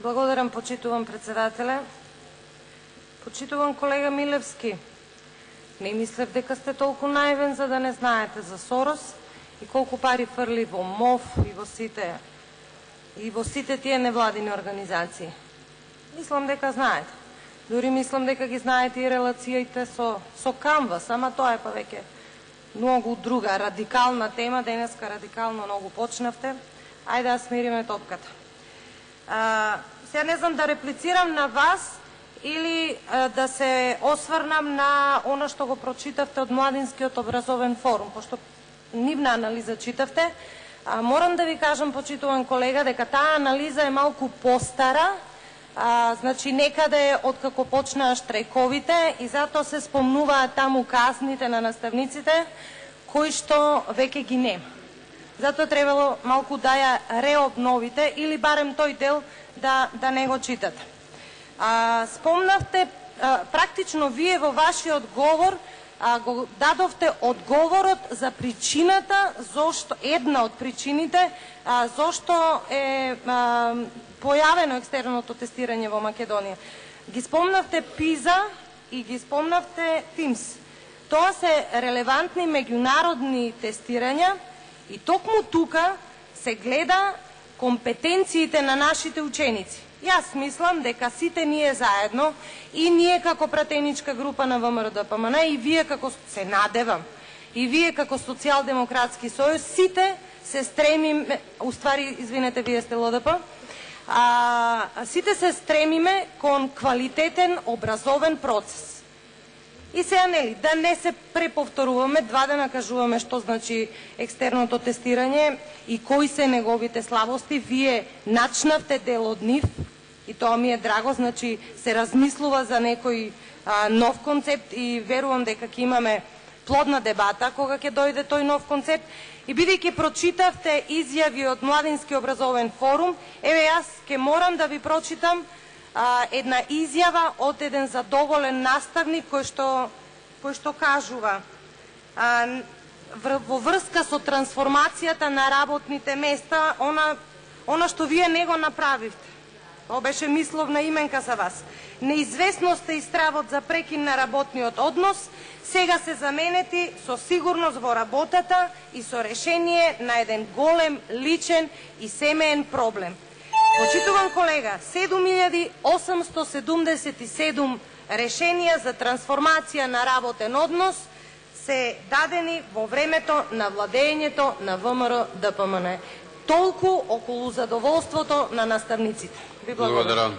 Благодарам, почитувам председателе. Почитувам колега Милевски. Не мислев дека сте толку наивен за да не знаете за Сорос и колку пари фрли во МОВ и во сите тие невладини организации. Мислам дека знаете. Дури мислам дека ги знаете и релациите со Canvas, ама тоа е па веќе многу друга радикална тема. Денеска радикално многу почнавте. Ајде да смириме топката. Сега не знам да реплицирам на вас или да се осврнам на она што го прочитавте од Младинскиот образовен форум, пошто нивна анализа читавте. Морам да ви кажам, почитуван колега, дека таа анализа е малку постара, значи некаде откако почнаа штрајковите и затоа се спомнуваат таму казните на наставниците, кои што веќе ги нема. Затоа требало малку да ја реобновите или барем тој дел да не го читате. Спомнавте, практично вие во вашиот говор го дадовте одговорот за причината, зошто една од причините зошто е појавено екстерното тестирање во Македонија. Ги спомнавте ПИЗА и ги спомнавте ТИМС. Тоа се релевантни меѓународни тестирања и токму тука се гледа компетенциите на нашите ученици. Јас мислам дека сите ние заедно, и ние како пратеничка група на ВМРО-ДПМН, и вие како, се надевам, и вие како Социјалдемократски сојуз, сите се стремиме, уствари, извинете, вие сте ЛДП, сите се стремиме кон квалитетен образовен процес. И сега, нели, да не се преповторуваме, два да накажуваме што значи екстерното тестирање и кои се неговите слабости. Вие начнавте дел од нив и тоа ми е драго, значи се размислува за некој нов концепт и верувам дека ќе имаме плодна дебата кога ќе дојде тој нов концепт. И бидејќи прочитавте изјави од Младински образовен форум, еве јас ќе морам да ви прочитам една изјава од еден задоволен наставник кој што кажува во врска со трансформацијата на работните места, она што вие не го направивте. Тоа беше мисловна именка за вас. Неизвестноста и стравот за прекин на работниот однос сега се заменети со сигурност во работата и со решение на еден голем личен и семеен проблем. Почитуван колега, 7877 решенија за трансформација на работен однос се дадени во времето на владењето на ВМРО-ДПМН. Толку околу задоволството на наставниците. Ви благодарам.